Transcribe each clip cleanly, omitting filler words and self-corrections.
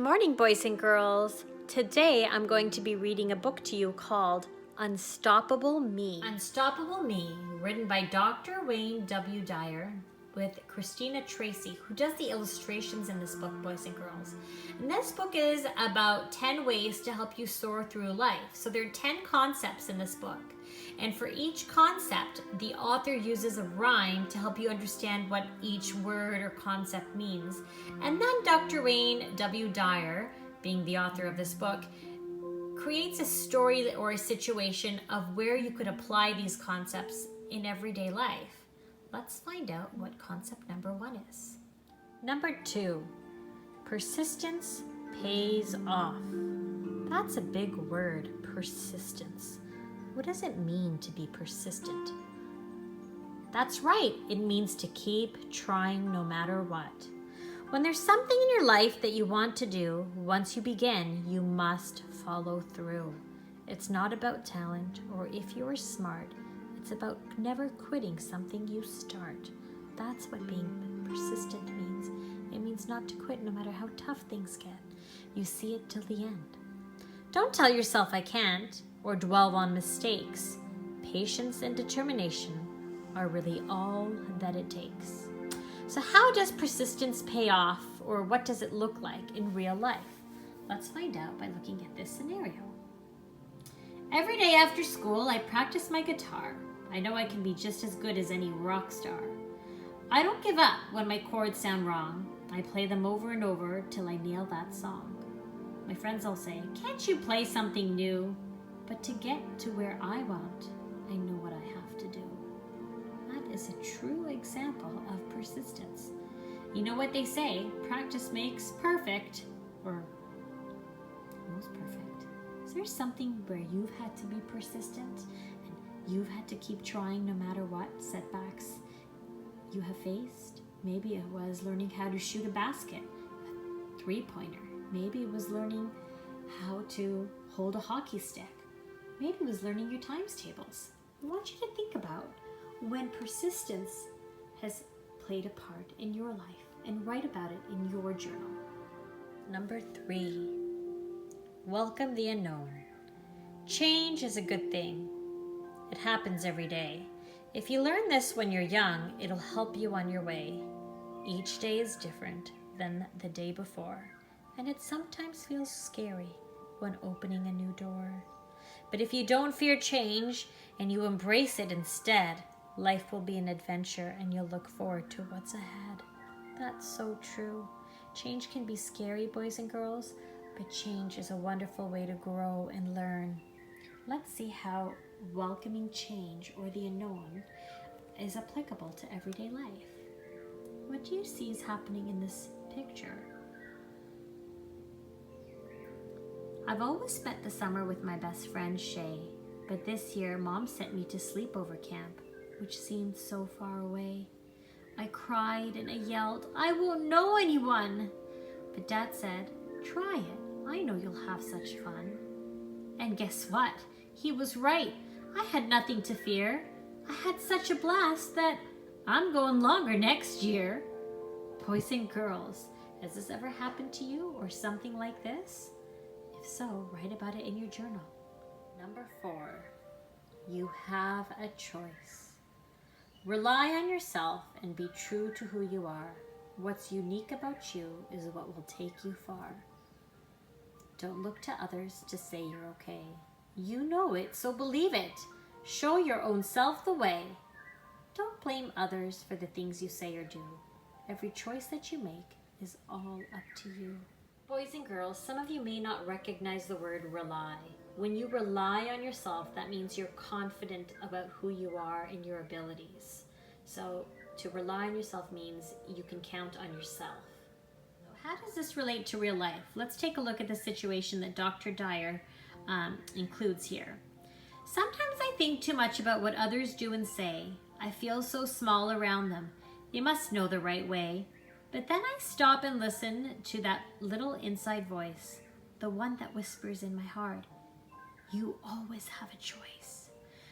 morning, boys and girls. Today I'm going to be reading a book to you called Unstoppable Me. Unstoppable Me, written by Dr. Wayne W. Dyer with Christina Tracy, who does the illustrations in this book, boys and girls. And this book is about 10 ways to help you soar through life. So there are 10 concepts in this book. And for each concept, the author uses a rhyme to help you understand what each word or concept means. And then Dr. Wayne W. Dyer, being the author of this book, creates a story or a situation of where you could apply these concepts in everyday life. Let's find out what concept number 1 is. Number 2, persistence pays off. That's a big word, persistence. What does it mean to be persistent? That's right, it means to keep trying no matter what. When there's something in your life that you want to do, once you begin, you must follow through. It's not about talent or if you are smart. It's about never quitting something you start. That's what being persistent means. It means not to quit no matter how tough things get. You see it till the end. Don't tell yourself I can't or dwell on mistakes. Patience and determination are really all that it takes. So how does persistence pay off, or what does it look like in real life? Let's find out by looking at this scenario. Every day after school, I practice my guitar. I know I can be just as good as any rock star. I don't give up when my chords sound wrong. I play them over and over till I nail that song. My friends all say, "Can't you play something new?" But to get to where I want, I know what I have to do. That is a true example of persistence. You know what they say, practice makes perfect, or almost perfect. Is there something where you've had to be persistent and you've had to keep trying no matter what setbacks you have faced? Maybe it was learning how to shoot a basket, a three-pointer. Maybe it was learning how to hold a hockey stick. Maybe it was learning your times tables. I want you to think about when persistence has played a part in your life and write about it in your journal. Number 3, welcome the unknown. Change is a good thing. It happens every day. If you learn this when you're young, it'll help you on your way. Each day is different than the day before, and it sometimes feels scary when opening a new door. But if you don't fear change and you embrace it instead, life will be an adventure and you'll look forward to what's ahead. That's so true. Change can be scary, boys and girls, but change is a wonderful way to grow and learn. Let's see how welcoming change or the unknown is applicable to everyday life. What do you see is happening in this picture? I've always spent the summer with my best friend Shay, but this year Mom sent me to sleepover camp, which seemed so far away. I cried and I yelled, "I won't know anyone!" But Dad said, "Try it. I know you'll have such fun." And guess what? He was right. I had nothing to fear. I had such a blast that I'm going longer next year. Boys and girls, has this ever happened to you or something like this? If so, write about it in your journal. Number 4, you have a choice. Rely on yourself and be true to who you are. What's unique about you is what will take you far. Don't look to others to say you're okay. You know it, so believe it. Show your own self the way. Don't blame others for the things you say or do. Every choice that you make is all up to you. Boys and girls, some of you may not recognize the word rely. When you rely on yourself, that means you're confident about who you are and your abilities. So to rely on yourself means you can count on yourself. How does this relate to real life? Let's take a look at the situation that Dr. Dyer includes here. Sometimes I think too much about what others do and say. I feel so small around them. They must know the right way. But then I stop and listen to that little inside voice, the one that whispers in my heart, "You always have a choice."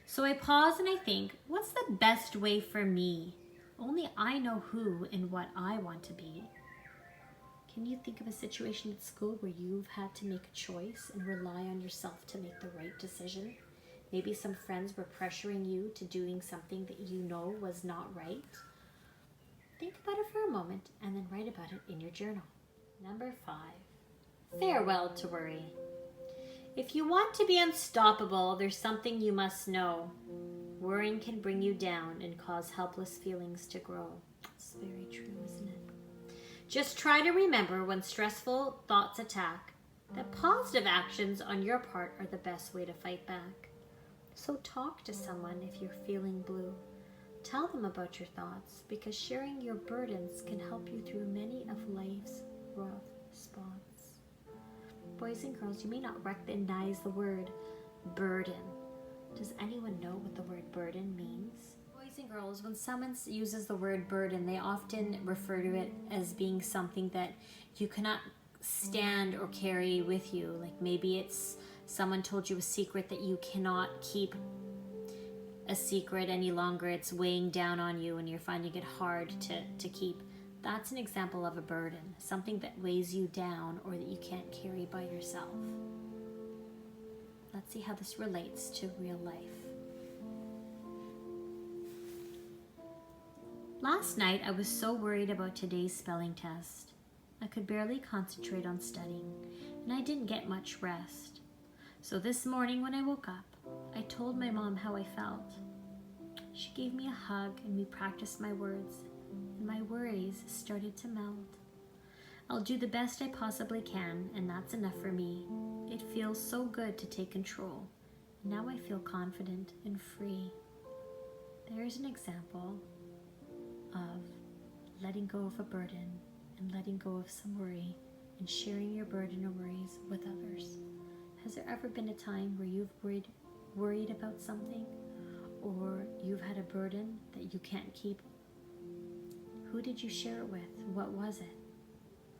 So I pause and I think, what's the best way for me? Only I know who and what I want to be. Can you think of a situation at school where you've had to make a choice and rely on yourself to make the right decision? Maybe some friends were pressuring you to doing something that you know was not right. Think about it for a moment and then write about it in your journal. Number 5, farewell to worry. If you want to be unstoppable, there's something you must know. Worrying can bring you down and cause helpless feelings to grow. It's very true, isn't it? Just try to remember when stressful thoughts attack that positive actions on your part are the best way to fight back. So talk to someone if you're feeling blue. Tell them about your thoughts, because sharing your burdens can help you through many of life's rough spots. Boys and girls, you may not recognize the word burden. Does anyone know what the word burden means? Boys and girls, when someone uses the word burden, they often refer to it as being something that you cannot stand or carry with you. Like maybe it's someone told you a secret that you cannot keep a secret any longer. It's weighing down on you and you're finding it hard to keep. That's an example of a burden, something that weighs you down or that you can't carry by yourself. Let's see how this relates to real life. Last night, I was so worried about today's spelling test. I could barely concentrate on studying, and I didn't get much rest. So this morning when I woke up, I told my mom how I felt. She gave me a hug and we practiced my words, and my worries started to melt. I'll do the best I possibly can, and that's enough for me. It feels so good to take control. Now I feel confident and free. There's an example of letting go of a burden and letting go of some worry and sharing your burden or worries with others. Has there ever been a time where you've worried about something, or you've had a burden that you can't keep? Who did you share it with? What was it?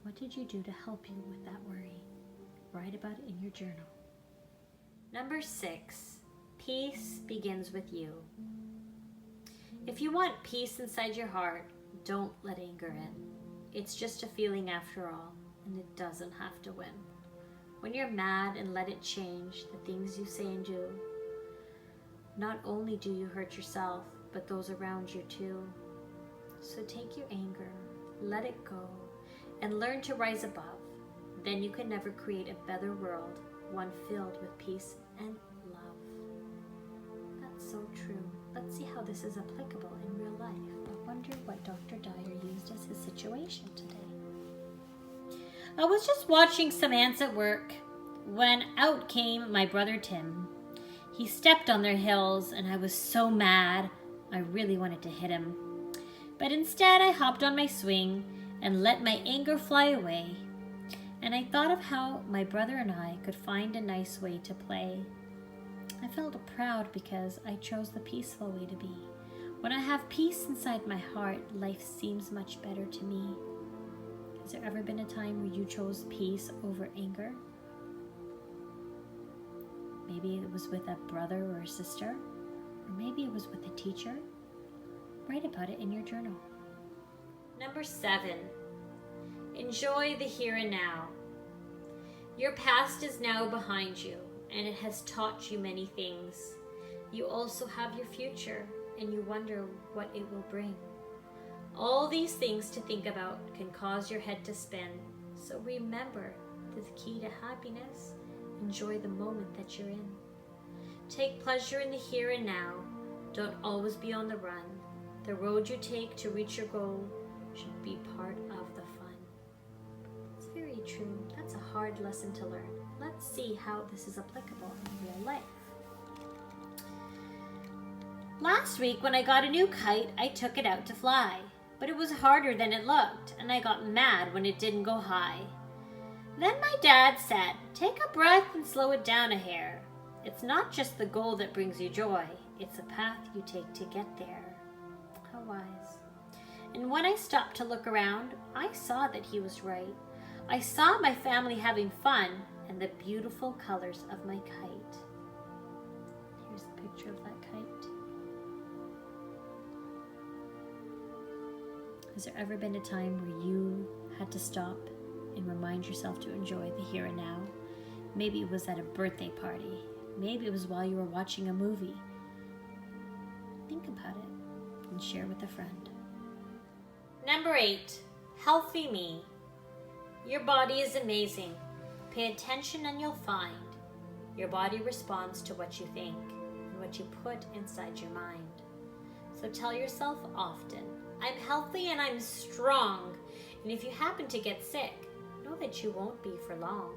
What did you do to help you with that worry? Write about it in your journal. Number 6, peace begins with you. If you want peace inside your heart, don't let anger in. It's just a feeling after all, and it doesn't have to win. When you're mad and let it change the things you say and do, not only do you hurt yourself, but those around you too. So take your anger, let it go, and learn to rise above. Then you can never create a better world, one filled with peace and love. That's so true. Let's see how this is applicable in real life. I wonder what Dr. Dyer used as his situation today. I was just watching some ants at work when out came my brother Tim. He stepped on their hills and I was so mad. I really wanted to hit him. But instead I hopped on my swing and let my anger fly away. And I thought of how my brother and I could find a nice way to play. I felt proud because I chose the peaceful way to be. When I have peace inside my heart, life seems much better to me. Has there ever been a time where you chose peace over anger? Maybe it was with a brother or a sister, or maybe it was with a teacher. Write about it in your journal. Number 7, enjoy the here and now. Your past is now behind you, and it has taught you many things. You also have your future, and you wonder what it will bring. All these things to think about can cause your head to spin. So remember, the key to happiness, enjoy the moment that you're in. Take pleasure in the here and now. Don't always be on the run. The road you take to reach your goal should be part of the fun. It's very true. That's a hard lesson to learn. Let's see how this is applicable in real life. Last week when I got a new kite, I took it out to fly. But it was harder than it looked, and I got mad when it didn't go high. Then my dad said, take a breath and slow it down a hair. It's not just the goal that brings you joy, it's the path you take to get there. How wise. And when I stopped to look around, I saw that he was right. I saw my family having fun and the beautiful colors of my kite. Here's a picture of that kite. Has there ever been a time where you had to stop and remind yourself to enjoy the here and now. Maybe it was at a birthday party. Maybe it was while you were watching a movie. Think about it and share with a friend. Number 8, healthy me. Your body is amazing. Pay attention and you'll find your body responds to what you think and what you put inside your mind. So tell yourself often, I'm healthy and I'm strong. And if you happen to get sick, know that you won't be for long.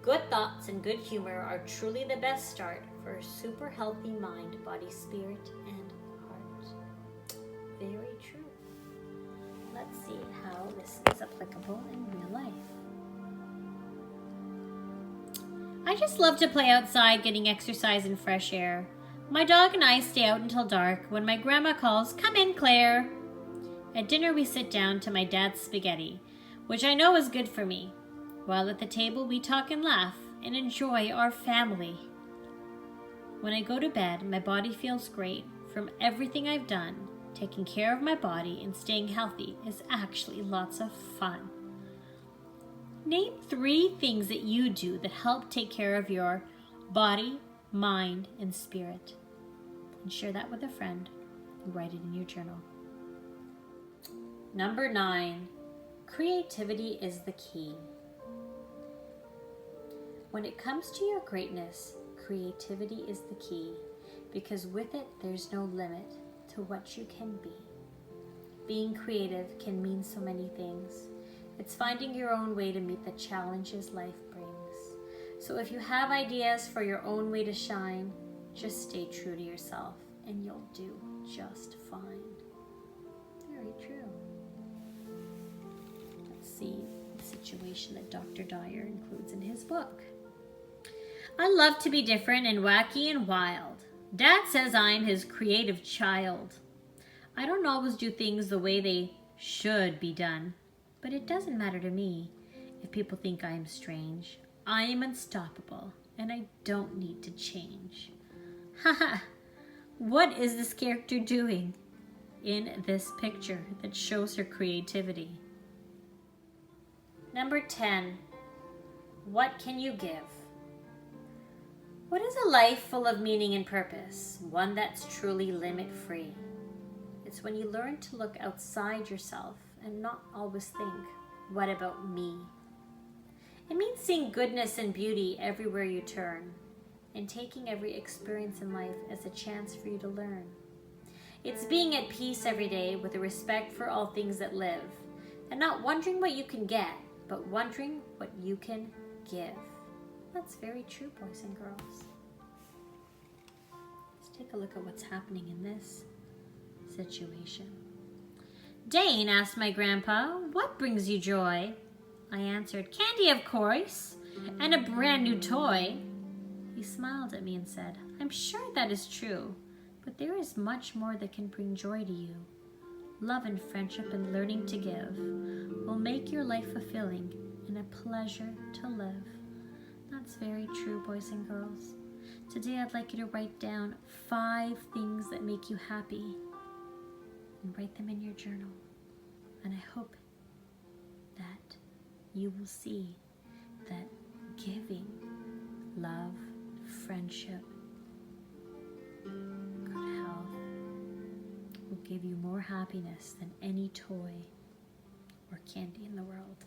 Good thoughts and good humor are truly the best start for a super healthy mind, body, spirit, and heart. Very true. Let's see how this is applicable in real life. I just love to play outside, getting exercise and fresh air. My dog and I stay out until dark when my grandma calls, "Come in, Claire." At dinner we sit down to my dad's spaghetti, which I know is good for me. While at the table we talk and laugh and enjoy our family. When I go to bed, my body feels great from everything I've done. Taking care of my body and staying healthy is actually lots of fun. Name 3 things that you do that help take care of your body, mind, and spirit. And share that with a friend. Write it in your journal. Number 9, creativity is the key. When it comes to your greatness, creativity is the key, because with it, there's no limit to what you can be. Being creative can mean so many things. It's finding your own way to meet the challenges life brings. So if you have ideas for your own way to shine, just stay true to yourself and you'll do just fine. Very true. Let's see the situation that Dr. Dyer includes in his book. I love to be different and wacky and wild. Dad says I'm his creative child. I don't always do things the way they should be done, but it doesn't matter to me if people think I am strange. I am unstoppable, and I don't need to change. Haha, what is this character doing in this picture that shows her creativity? Number 10, what can you give? What is a life full of meaning and purpose? One that's truly limit-free. It's when you learn to look outside yourself and not always think, what about me? It means seeing goodness and beauty everywhere you turn and taking every experience in life as a chance for you to learn. It's being at peace every day with a respect for all things that live and not wondering what you can get, but wondering what you can give. That's very true, boys and girls. Let's take a look at what's happening in this situation. Dane asked my grandpa, "What brings you joy?" I answered, "Candy, of course, and a brand new toy." He smiled at me and said, "I'm sure that is true, but there is much more that can bring joy to you. Love and friendship and learning to give will make your life fulfilling and a pleasure to live." That's very true, boys and girls. Today I'd like you to write down 5 things that make you happy and write them in your journal. And I hope that you will see that giving, love, friendship, good health will give you more happiness than any toy or candy in the world.